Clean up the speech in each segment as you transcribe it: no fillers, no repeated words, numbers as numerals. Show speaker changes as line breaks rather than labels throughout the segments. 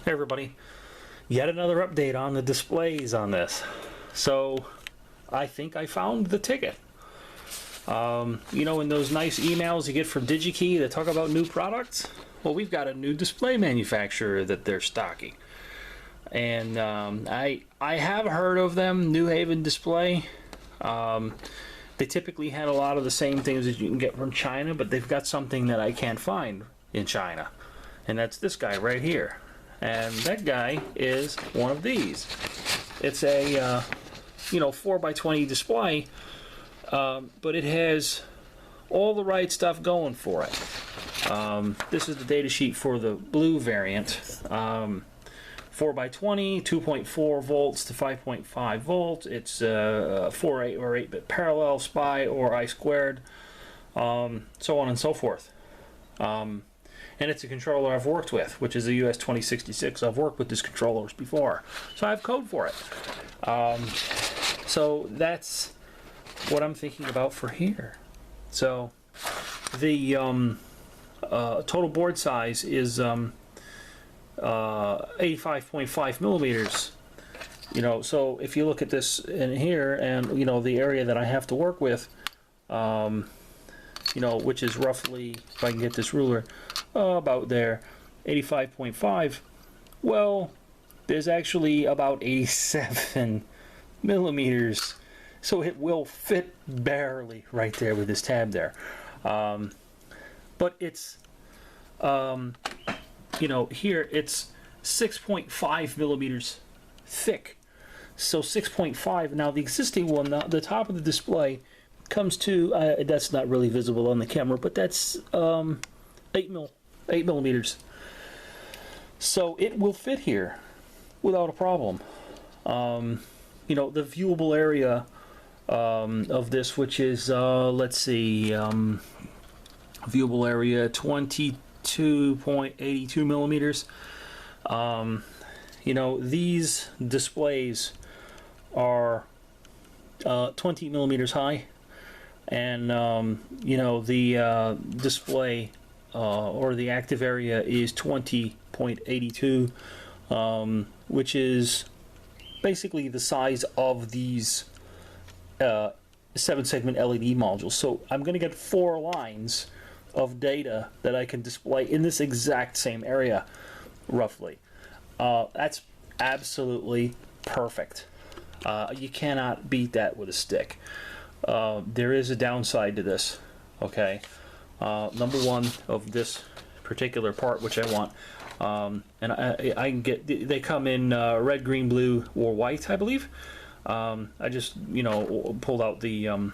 Hey everybody, yet another update on the displays on this. So I think I found the ticket. You know, in those nice emails you get from DigiKey that talk about new products? Well, we've got a new display manufacturer that they're stocking. And I have heard of them, New Haven Display. They typically had a lot of the same things that you can get from China, but they've got something that I can't find in China. And that's this guy right here. And that guy is one of these. It's a 4x20 display, but it has all the right stuff going for it. This is the data sheet for the blue variant. 4x20, 2.4 volts to 5.5 volts. It's 4 8 or 8-bit parallel, SPI or I squared, so on and so forth. And it's a controller I've worked with, which is a US 2066. I've worked with these controllers before, so I have code for it. So that's what I'm thinking about for here. So the total board size is 85.5 millimeters. You know, so if you look at this in here, and you know the area that I have to work with, you know, which is roughly, if I can get this ruler, about there, 85.5. Well, there's actually about 87 millimeters, so it will fit barely right there with this tab there. But it's, you know, here it's 6.5 millimeters thick. So 6.5. Now the existing one, the top of the display, comes to, that's not really visible on the camera, but that's 8 millimeters. So it will fit here without a problem. You know, the viewable area of this, which is, let's see, viewable area 22.82 millimeters. You know, these displays are 20 millimeters high, and you know, the display or the active area is 20.82, which is basically the size of these 7-segment LED modules. So I'm going to get 4 lines of data that I can display in this exact same area, roughly. That's absolutely perfect. You cannot beat that with a stick. There is a downside to this, okay? Number one, of this particular part, which I want, and I can get, they come in red, green, blue, or white, I believe. I just, you know, pulled out the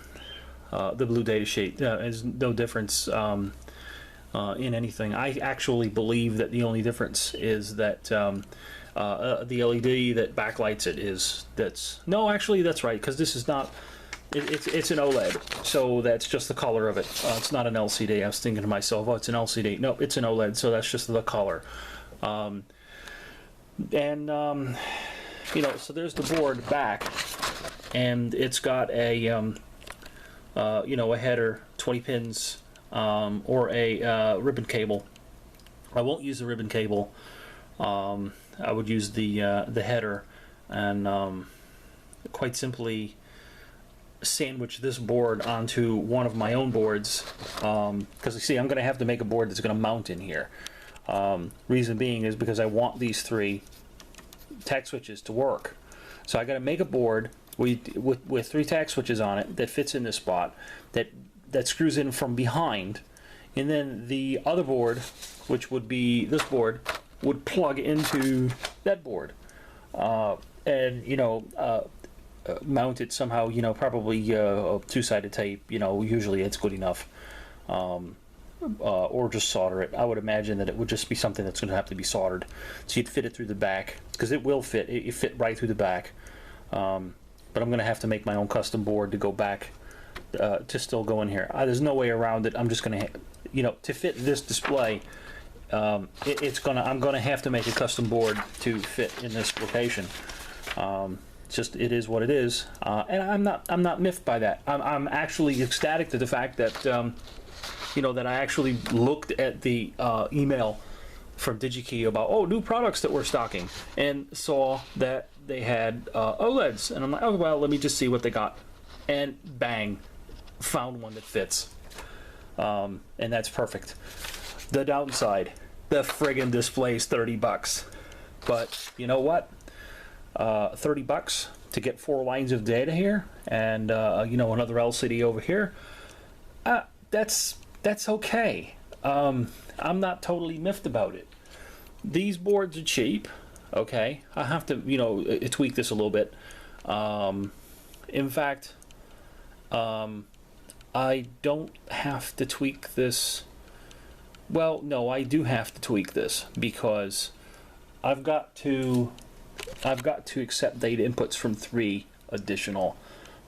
blue data sheet. There's no difference in anything. I actually believe that the only difference is that the LED that backlights it is, no, actually that's right, because this is not, it's an OLED, so that's just the color of it. It's not an LCD. I was thinking to myself, oh, it's an LCD. No, it's an OLED, so that's just the color. You know, so there's the board back, and it's got a you know, a header, 20 pins, or a ribbon cable. I won't use the ribbon cable. I would use the header, and quite simply sandwich this board onto one of my own boards, because you see, I'm going to have to make a board that's going to mount in here. Reason being is because I want these 3 tack switches to work. So I got to make a board with 3 tack switches on it that fits in this spot, that screws in from behind, and then the other board, which would be this board, would plug into that board, and you know, mount it somehow, you know, probably 2-sided tape, you know, usually it's good enough, or just solder it. I would imagine that it would just be something that's going to have to be soldered, so you'd fit it through the back, because it will fit, it fit right through the back, but I'm going to have to make my own custom board to go back, to still go in here. There's no way around it. I'm just going to, you know, to fit this display, I'm going to have to make a custom board to fit in this location. Just, it is what it is, and I'm not miffed by that. I'm actually ecstatic to the fact that you know, that I actually looked at the email from DigiKey about, oh, new products that we're stocking, and saw that they had OLEDs, and I'm like, oh well, let me just see what they got, and bang, found one that fits, and that's perfect. The downside, the friggin' display's $30, but you know what? $30 to get 4 lines of data here, and you know, another LCD over here. That's okay. I'm not totally miffed about it. These boards are cheap. Okay, I have to, you know, tweak this a little bit. In fact, I don't have to tweak this. Well, no, I do have to tweak this because I've got to accept data inputs from 3 additional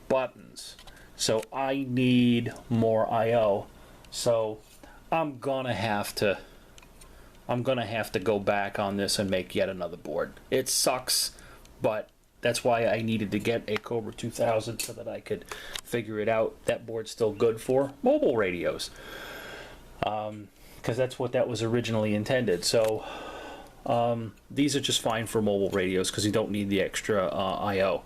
buttons. So I need more I/O. So I'm gonna have to go back on this and make yet another board. It sucks, but that's why I needed to get a Cobra 2000 so that I could figure it out. That board's still good for mobile radios, because that's what that was originally intended. So these are just fine for mobile radios because you don't need the extra I/O.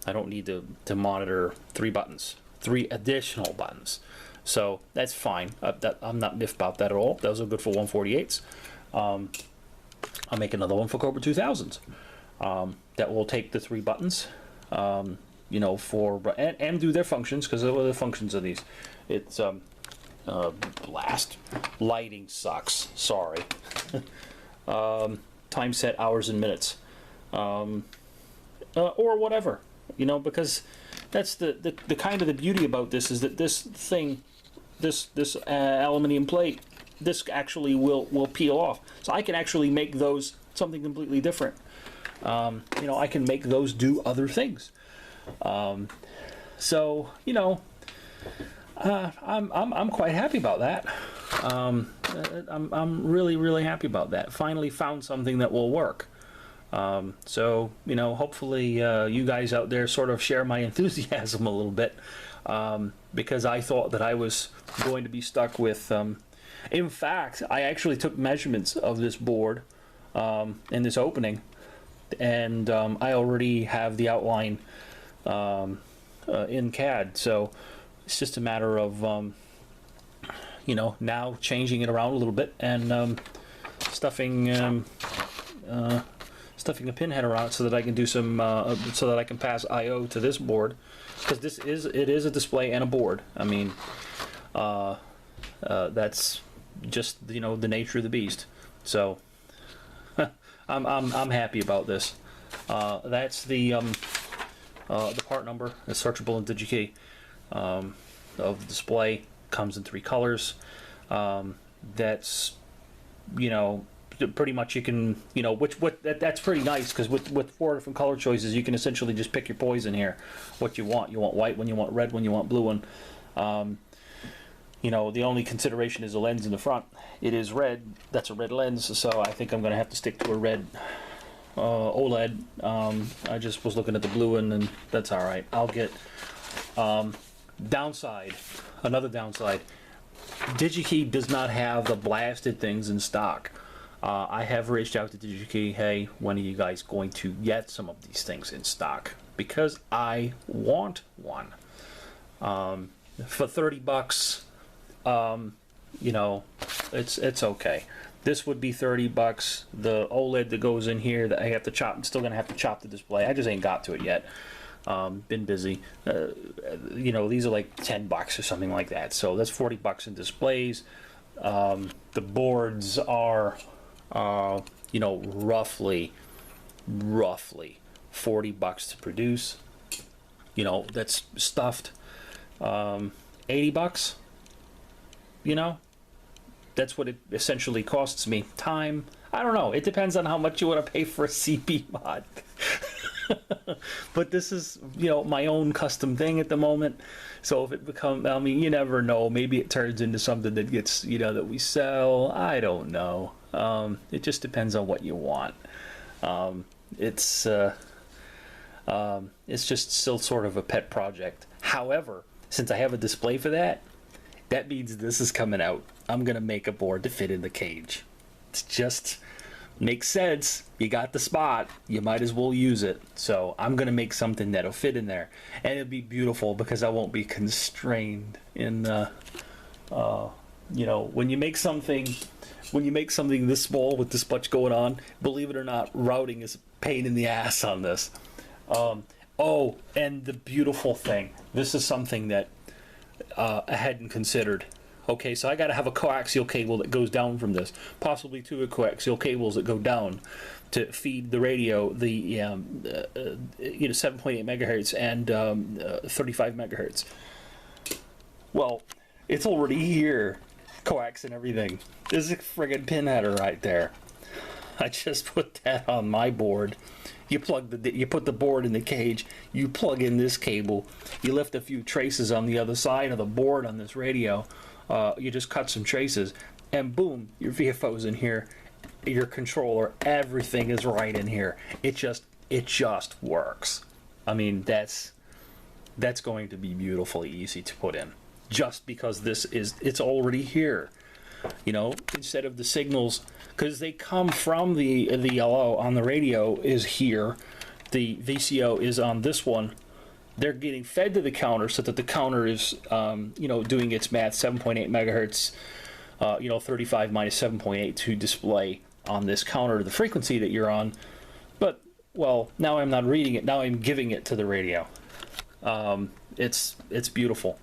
I don't need to monitor 3 buttons, 3 additional buttons. So that's fine. I'm not miffed about that at all. Those are good for 148s. I'll make another one for Cobra 2000s. That will take the 3 buttons, you know, for and do their functions, because what are the functions of these? It's blast, lighting sucks. Sorry. Time set, hours and minutes, or whatever, you know, because that's the kind of the beauty about this is that this thing, this aluminum plate, this actually will peel off. So I can actually make those something completely different. You know, I can make those do other things. So you know, I'm quite happy about that. I'm really happy about that. Finally found something that will work. So you know, hopefully you guys out there sort of share my enthusiasm a little bit, because I thought that I was going to be stuck with. In fact, I actually took measurements of this board in this opening, and I already have the outline in CAD. So it's just a matter of you know, now changing it around a little bit and stuffing a pinhead around so that I can do some so that I can pass I/O to this board, because it is a display and a board. I mean, that's just, you know, the nature of the beast. So I'm happy about this. That's the part number. It's searchable in DigiKey of the display. Comes in 3 colors. That's, you know, pretty much you can, you know, that's pretty nice, because with 4 different color choices you can essentially just pick your poison here. What you want white one, you want red one, you want blue one. You know, the only consideration is the lens in the front. It is red. That's a red lens, so I think I'm gonna have to stick to a red OLED. I just was looking at the blue one, and that's all right. I'll get downside. Another downside. DigiKey does not have the blasted things in stock. I have reached out to DigiKey. Hey, when are you guys going to get some of these things in stock? Because I want one. For $30, you know, it's okay. This would be $30. The OLED that goes in here that I have to chop, I'm still gonna have to chop the display. I just ain't got to it yet. Been busy. You know, these are like $10 or something like that. So that's $40 in displays. The boards are, you know, roughly $40 to produce. You know, that's stuffed. $80. You know, that's what it essentially costs me. Time, I don't know. It depends on how much you want to pay for a CP mod. But this is, you know, my own custom thing at the moment. So if it becomes, I mean, you never know. Maybe it turns into something that gets, you know, that we sell. I don't know. It just depends on what you want. It's just still sort of a pet project. However, since I have a display for that, that means this is coming out. I'm gonna make a board to fit in the cage. It's just, Makes sense. You got the spot. You might as well use it. So I'm going to make something that'll fit in there. And it'll be beautiful because I won't be constrained in, you know, when you make something this small with this much going on, believe it or not, routing is a pain in the ass on this. Oh, and the beautiful thing, this is something that I hadn't considered. Okay, so I got to have a coaxial cable that goes down from this, possibly two coaxial cables that go down to feed the radio, the you know, 7.8 megahertz and 35 megahertz. Well, it's already here, coax and everything. There's a friggin' pin header right there. I just put that on my board. You put the board in the cage, you plug in this cable, you lift a few traces on the other side of the board on this radio, you just cut some traces, and boom, your VFO's in here, your controller, everything is right in here. It just works. I mean, that's going to be beautifully easy to put in, just because it's already here. You know, instead of the signals, because they come from the LO on the radio is here, the VCO is on this one. They're getting fed to the counter so that the counter is, you know, doing its math, 7.8 megahertz, you know, 35 minus 7.8 to display on this counter the frequency that you're on. But, well, now I'm not reading it. Now I'm giving it to the radio. It's beautiful.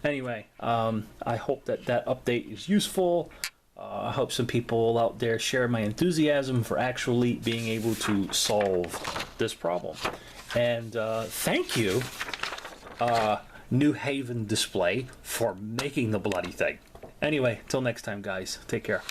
Anyway, I hope that update is useful. I hope some people out there share my enthusiasm for actually being able to solve this problem. And thank you, New Haven Display, for making the bloody thing. Anyway, till next time, guys. Take care.